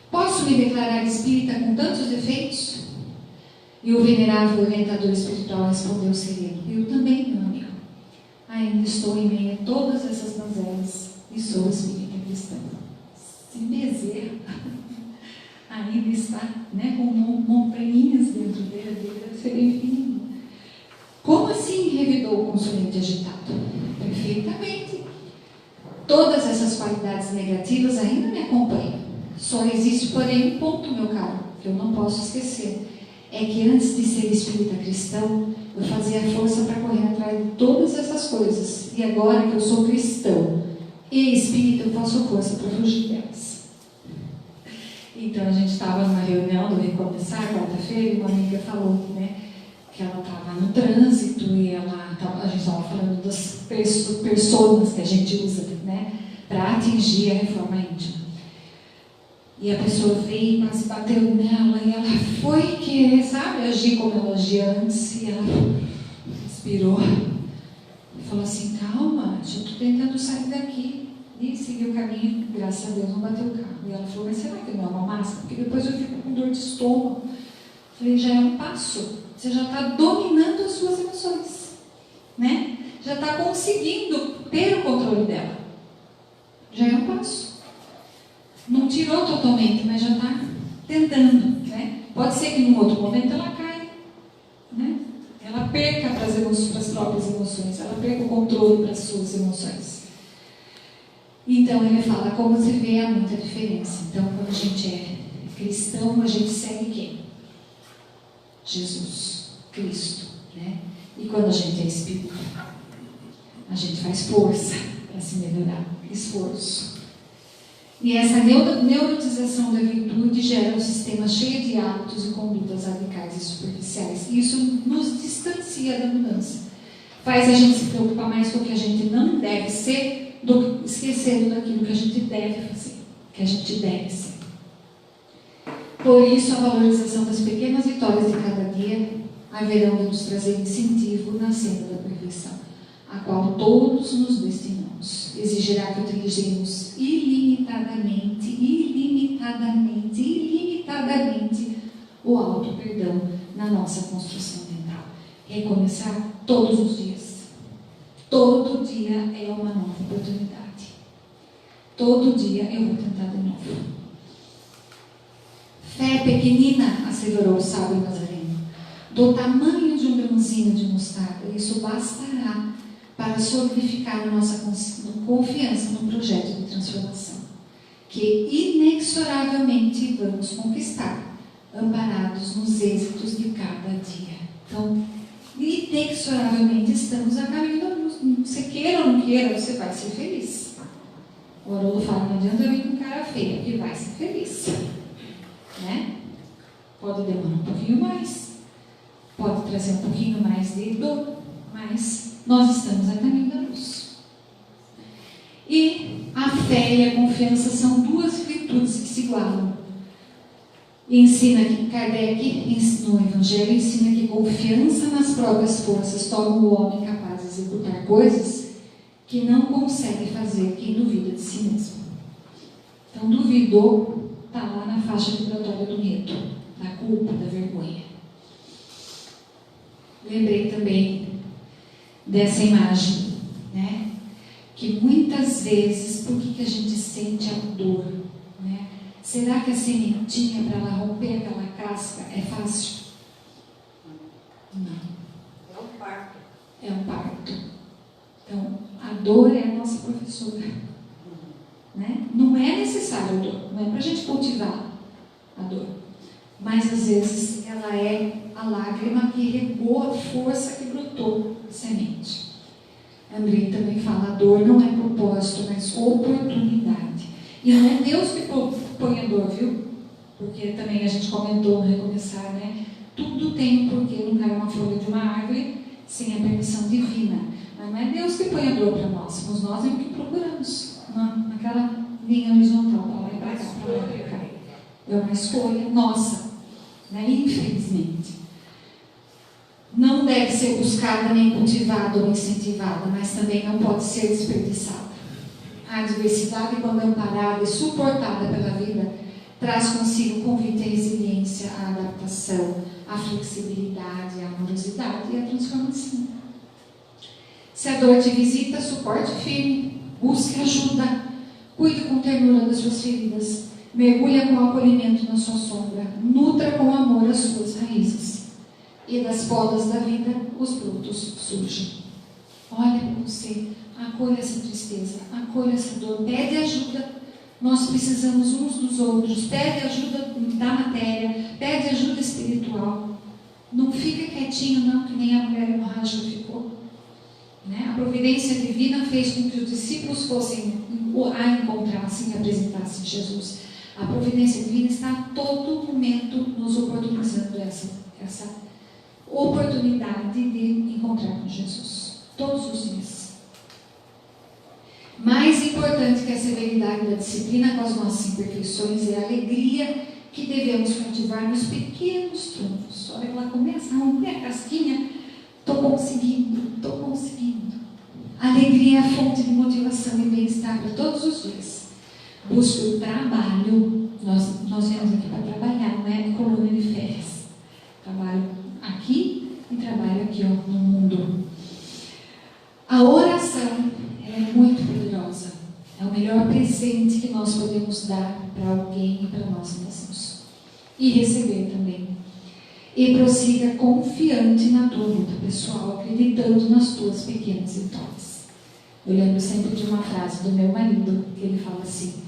Posso me declarar espírita com tantos defeitos? E o venerável orientador espiritual respondeu sereno: eu também, meu amigo. Ainda estou em meio a todas essas mazelas e sou espírita cristã. Se Bezerra ainda está, né, com montanhas dentro dele, deve ser bem pequenininho. Como assim? Revidou o consulente agitado. Perfeitamente. Todas essas qualidades negativas ainda me acompanham. Só existe, porém, um ponto, meu caro, que eu não posso esquecer. É que antes de ser espírita cristão, eu fazia força para correr atrás de todas essas coisas. E agora que eu sou cristão e espírita, eu faço força para fugir delas. Então, a gente estava numa reunião do Recomeçar, quarta-feira, e uma amiga falou, né, que ela estava no trânsito e a gente estava falando das personas que a gente usa, né, para atingir a reforma íntima. E a pessoa veio, quase bateu nela, e ela foi querer, sabe, agir como ela agia antes, e ela inspirou e falou assim: calma, eu estou tentando sair daqui. E seguiu o caminho, graças a Deus não bateu o carro. E ela falou: mas será que não é uma máscara? Porque depois eu fico com dor de estômago. Eu falei: já é um passo, você já está dominando as suas emoções, né? Já está conseguindo ter o controle dela. Já é um passo. Não tirou totalmente, mas já está tentando, né? Pode ser que num outro momento ela caia, né? Ela perca para as próprias emoções, ela perca o controle para as suas emoções. Então ele fala como se vê há muita diferença. Então, quando a gente é cristão, a gente segue quem? Jesus, Cristo, né? E quando a gente é espírita, a gente faz força para se melhorar, esforço. E essa neurotização da virtude gera um sistema cheio de hábitos e condutas radicais e superficiais. E isso nos distancia da mudança. Faz a gente se preocupar mais com o que a gente não deve ser, esquecendo daquilo que a gente deve fazer, que a gente deve ser. Por isso, a valorização das pequenas vitórias de cada dia haverão de nos trazer incentivo na senda da perfeição, a qual todos nos destinamos. Exigirá que utilizemos ilimitadamente o auto-perdão na nossa construção mental. Recomeçar todos os dias. Todo dia é uma nova oportunidade. Todo dia eu vou tentar de novo. Fé pequenina, assegurou o sábio Nazareno, do tamanho de um grãozinho de mostarda, isso bastará para solidificar a nossa confiança no projeto de transformação, que inexoravelmente vamos conquistar, amparados nos êxitos de cada dia. Então, inexoravelmente estamos a caminho da luz. Você queira ou não queira, você vai ser feliz. O Haroldo fala: não adianta eu ir com cara feia, que vai ser feliz. Né? Pode demorar um pouquinho mais, pode trazer um pouquinho mais de dor, mas nós estamos a caminho da luz. E a fé e a confiança são duas virtudes que se igualam. ensina que Kardec, no Evangelho, ensina que confiança nas próprias forças torna o homem capaz de executar coisas que não consegue fazer quem duvida de si mesmo. Então, duvidou, está lá na faixa vibratória do medo, da culpa, da vergonha. Lembrei também dessa imagem, né? Que muitas vezes, por que a gente sente a dor? Né? Será que a sementinha, para ela romper aquela casca, é fácil? Não. É um parto. É um parto. Então, a dor é a nossa professora. Né? Não é necessário a dor, não é para a gente cultivar a dor. Mas, às vezes, ela é a lágrima que regou a força que brotou a semente. Andrei também fala, a dor não é propósito, mas oportunidade. E não é Deus que põe a dor, viu? Porque também a gente comentou no Recomeçar, né? Tudo tem um porquê, não cai uma folha de uma árvore sem a permissão divina. Mas não é Deus que põe a dor para nós, somos nós que procuramos. Naquela linha horizontal, para lá e para cá, para lá e para cá. É uma escolha nossa, né? Infelizmente. Não deve ser buscada, nem cultivada ou incentivada, mas também não pode ser desperdiçada. A adversidade, quando amparada e suportada pela vida, traz consigo o convite à resiliência, à adaptação, à flexibilidade, à amorosidade e à transformação. Se a dor te visita, suporte firme, busque ajuda, cuide com ternura das suas feridas, mergulha com acolhimento na sua sombra, nutra com amor as suas raízes. E das podas da vida, os brotos surgem. Olha para você, acolha essa tristeza, acolha essa dor, pede ajuda. Nós precisamos uns dos outros, pede ajuda da matéria, pede ajuda espiritual. Não fica quietinho não, que nem a mulher hemorrágica ficou. Né? A providência divina fez com que os discípulos fossem a encontrassem e apresentassem Jesus. A providência divina está a todo momento nos oportunizando essa oportunidade de encontrar com Jesus, todos os dias. Mais importante que a severidade da disciplina com as nossas imperfeições é a alegria que devemos cultivar nos pequenos trunfos. Olha, ela começa a romper a casquinha, estou conseguindo. A alegria é a fonte de motivação e bem-estar para todos os dias. Busque o trabalho, nós viemos aqui para trabalhar, não é coluna de férias. Trabalho aqui e trabalho aqui no mundo. A oração é muito poderosa. É o melhor presente que nós podemos dar para alguém e para nós mesmos. E receber também. E prossiga confiante na tua luta pessoal, acreditando nas tuas pequenas vitórias. Eu lembro sempre de uma frase do meu marido, que ele fala assim: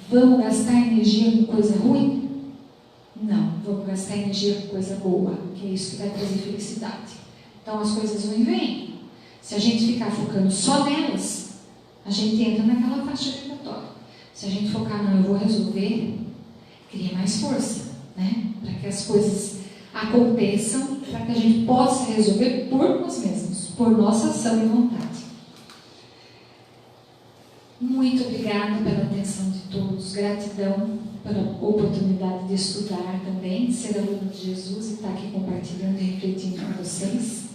vamos gastar energia com coisa ruim? Não, vamos gastar energia com coisa boa, que é isso que vai trazer felicidade. Então as coisas ruins vêm. Se a gente ficar focando só nelas, a gente entra naquela faixa vibratória. Se a gente focar, não, eu vou resolver, cria mais força, né? Para que as coisas aconteçam, para que a gente possa resolver por nós mesmos, por nossa ação e vontade. Muito obrigada pela atenção de todos, gratidão pela oportunidade de estudar também, ser aluno de Jesus e estar aqui compartilhando e refletindo com vocês.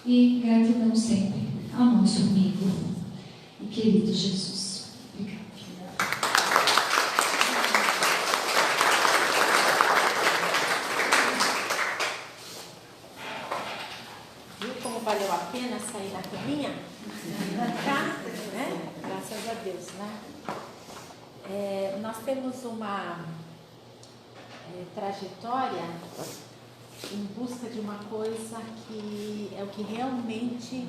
E gratidão sempre ao nosso amigo e querido Jesus. Obrigada. Viu como valeu a pena sair da caminha? Tá? Né? Graças a Deus, né? Nós temos uma trajetória em busca de uma coisa que é o que realmente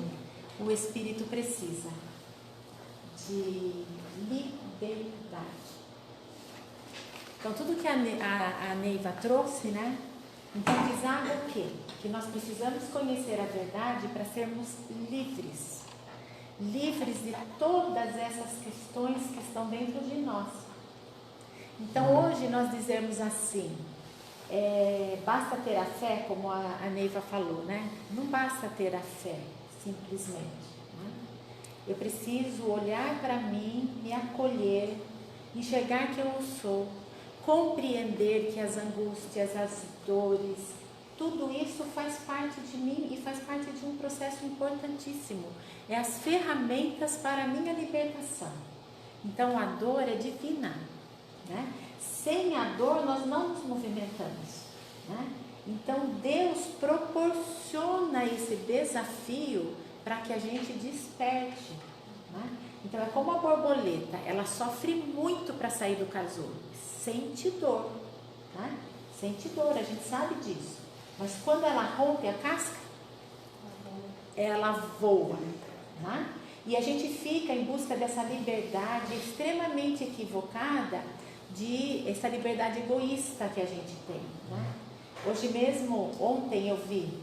o Espírito precisa, de liberdade. Então, tudo que a Neiva trouxe, né? Enfatizava o quê? Que nós precisamos conhecer a verdade para sermos livres. Livres de todas essas questões que estão dentro de nós. Então, hoje nós dizemos assim, basta ter a fé, como a Neiva falou, né? Não basta ter a fé, simplesmente. Né? Eu preciso olhar para mim, me acolher, enxergar que eu sou, compreender que as angústias, as dores, tudo isso faz parte de mim e faz parte de um processo importantíssimo. É as ferramentas para a minha libertação. Então a dor é divina, né? Sem a dor nós não nos movimentamos, né? Então Deus proporciona esse desafio para que a gente desperte, né? Então é como a borboleta, ela sofre muito para sair do casulo, sente dor, né? Sente dor, a gente sabe disso. Mas quando ela rompe a casca, ela voa, né? E a gente fica em busca dessa liberdade extremamente equivocada, essa liberdade egoísta que a gente tem, né? Hoje mesmo, ontem eu vi,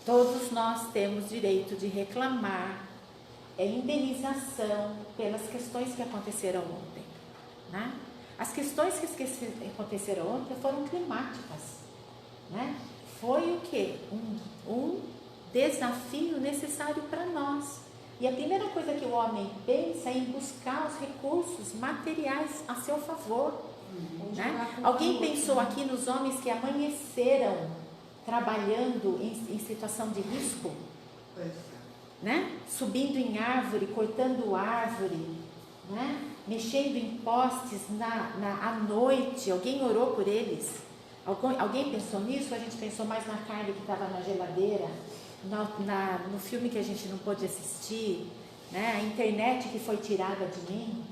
todos nós temos direito de reclamar indenização pelas questões que aconteceram ontem, né? As questões que aconteceram ontem foram climáticas, né? Foi o quê? Um desafio necessário para nós. E a primeira coisa que o homem pensa é em buscar os recursos materiais a seu favor, né? Alguém pensou aqui nos homens que amanheceram trabalhando em situação de risco? Né? Subindo em árvore, cortando árvore, né? Mexendo em postes à noite. Alguém orou por eles? Alguém pensou nisso? A gente pensou mais na carne que estava na geladeira, no filme que a gente não pôde assistir, né? A internet que foi tirada de mim,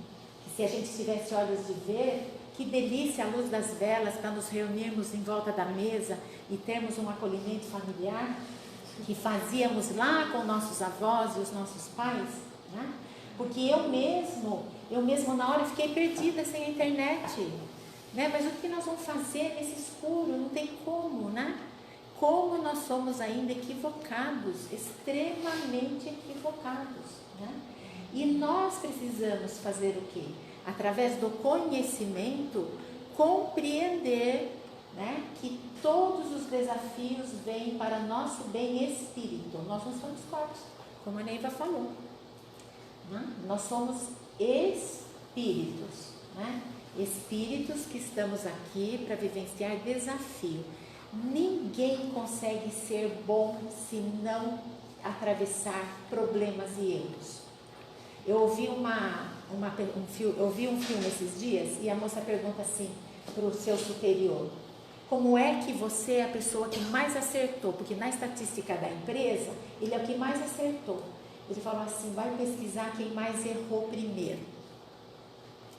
que se a gente tivesse olhos de ver, que delícia a luz das velas para nos reunirmos em volta da mesa e termos um acolhimento familiar que fazíamos lá com nossos avós e os nossos pais, né? Porque eu mesmo na hora fiquei perdida sem a internet, né? Mas o que nós vamos fazer nesse escuro? Não tem como, né? Como nós somos ainda equivocados, extremamente equivocados, né? E nós precisamos fazer o quê? Através do conhecimento, compreender, né, que todos os desafios vêm para nosso bem espírito. Nós não somos corpos, como a Neiva falou, né? Nós somos espíritos, né? Espíritos que estamos aqui para vivenciar desafio. Ninguém consegue ser bom se não atravessar problemas e erros. Eu ouvi um filme esses dias e a moça pergunta assim para o seu superior: como é que você é a pessoa que mais acertou? Porque na estatística da empresa, ele é o que mais acertou. Ele falou assim: vai pesquisar quem mais errou primeiro.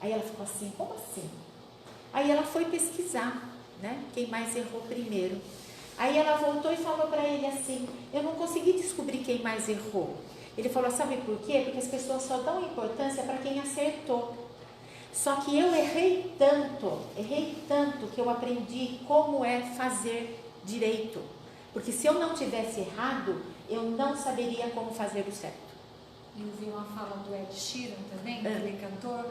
Aí ela ficou assim: como assim? Aí ela foi pesquisar, né, quem mais errou primeiro. Aí ela voltou e falou para ele assim: eu não consegui descobrir quem mais errou. Ele falou: sabe por quê? Porque as pessoas só dão importância para quem acertou. Só que eu errei tanto que eu aprendi como é fazer direito. Porque se eu não tivesse errado, eu não saberia como fazer o certo. Eu vi uma fala do Ed Sheeran também, aquele cantor,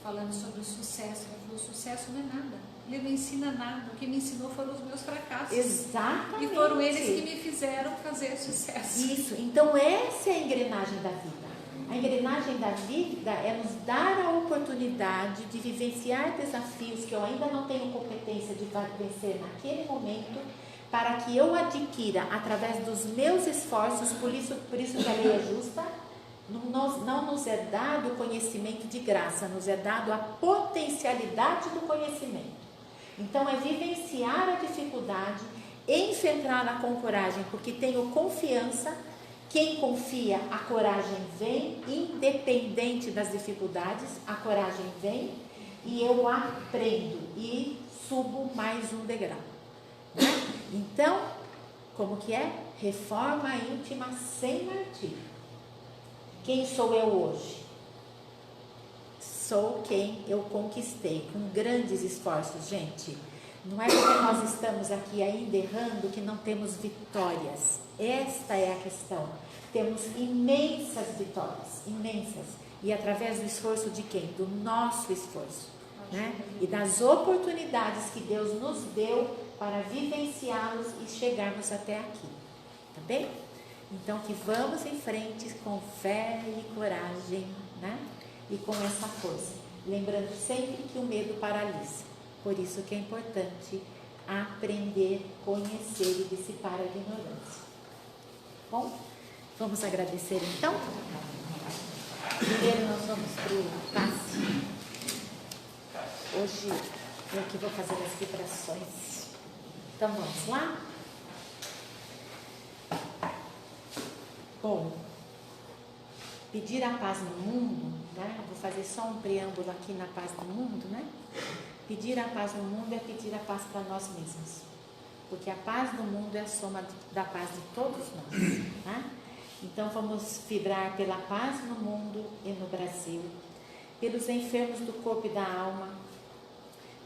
falando sobre o sucesso. Ele falou: o sucesso não é nada. Ele não ensina nada. O que me ensinou foram os meus fracassos. Exatamente. E foram eles que me fizeram fazer sucesso. Isso. Então essa é a engrenagem da vida. A engrenagem da vida é nos dar a oportunidade de vivenciar desafios que eu ainda não tenho competência de vencer naquele momento, para que eu adquira através dos meus esforços. Por isso que a lei é justa. Não nos é dado o conhecimento de graça, nos é dado a potencialidade do conhecimento. Então é vivenciar a dificuldade, enfrentá-la com coragem, porque tenho confiança. Quem confia, a coragem vem, independente das dificuldades, a coragem vem, e eu aprendo e subo mais um degrau, né? Então, como que é? Reforma íntima sem martírio. Quem sou eu hoje? Sou quem eu conquistei com grandes esforços, gente. Não é porque nós estamos aqui ainda errando que não temos vitórias. Esta é a questão. Temos imensas vitórias, imensas. E através do esforço de quem? Do nosso esforço, né? E das oportunidades que Deus nos deu para vivenciá-los e chegarmos até aqui. Tá bem? Então que vamos em frente com fé e coragem, né? E com essa força. Lembrando sempre que o medo paralisa. Por isso que é importante aprender, conhecer e dissipar a ignorância. Bom, vamos agradecer então? Primeiro nós vamos para o passe. Hoje eu que vou fazer as vibrações. Então vamos lá? Bom, pedir a paz no mundo, né? Eu vou fazer só um preâmbulo aqui na paz no mundo, né? Pedir a paz no mundo é pedir a paz para nós mesmos, porque a paz no mundo é a soma da paz de todos nós, né? Então vamos vibrar pela paz no mundo e no Brasil, pelos enfermos do corpo e da alma,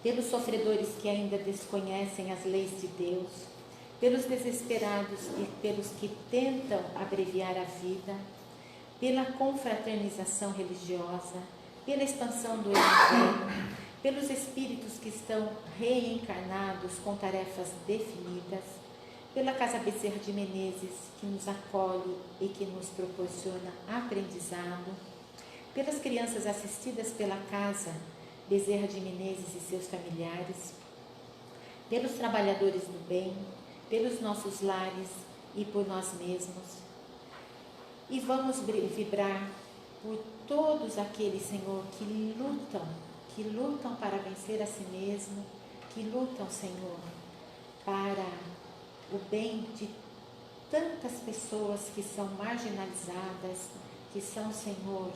pelos sofredores que ainda desconhecem as leis de Deus, pelos desesperados e pelos que tentam abreviar a vida, pela confraternização religiosa, pela expansão do Evangelho, pelos espíritos que estão reencarnados com tarefas definidas, pela Casa Bezerra de Menezes, que nos acolhe e que nos proporciona aprendizado, pelas crianças assistidas pela Casa Bezerra de Menezes e seus familiares, pelos trabalhadores do bem, pelos nossos lares e por nós mesmos. E vamos vibrar por todos aqueles, Senhor, que lutam para vencer a si mesmo, que lutam, Senhor, para o bem de tantas pessoas que são marginalizadas, que são, Senhor,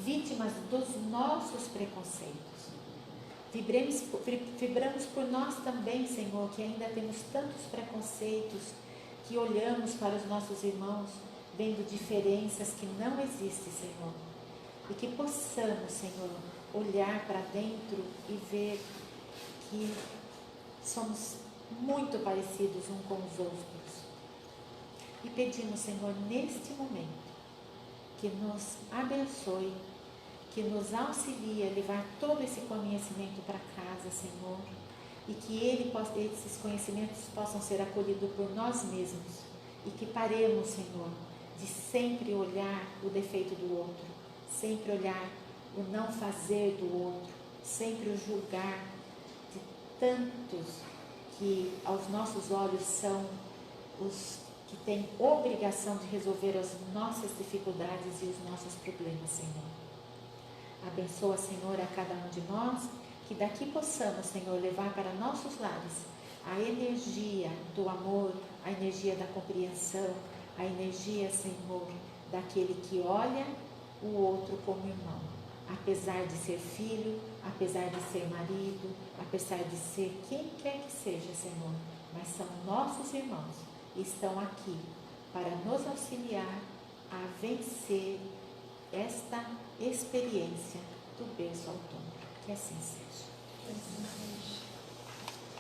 vítimas dos nossos preconceitos. Vibramos por nós também, Senhor, que ainda temos tantos preconceitos, que olhamos para os nossos irmãos vendo diferenças que não existem, Senhor. E que possamos, Senhor, olhar para dentro e ver que somos muito parecidos uns com os outros. E pedimos, Senhor, neste momento, que nos abençoe, que nos auxilie a levar todo esse conhecimento para casa, Senhor, e que esses conhecimentos possam ser acolhidos por nós mesmos, e que paremos, Senhor, de sempre olhar o defeito do outro, sempre olhar o não fazer do outro, sempre o julgar de tantos que aos nossos olhos são os que têm obrigação de resolver as nossas dificuldades e os nossos problemas, Senhor. Abençoa, Senhor, a cada um de nós, que daqui possamos, Senhor, levar para nossos lares a energia do amor, a energia da compreensão, a energia, Senhor, daquele que olha o outro como irmão, apesar de ser filho, apesar de ser marido, apesar de ser quem quer que seja, Senhor, mas são nossos irmãos e estão aqui para nos auxiliar a vencer esta experiência do berço ao túmulo. Que assim seja.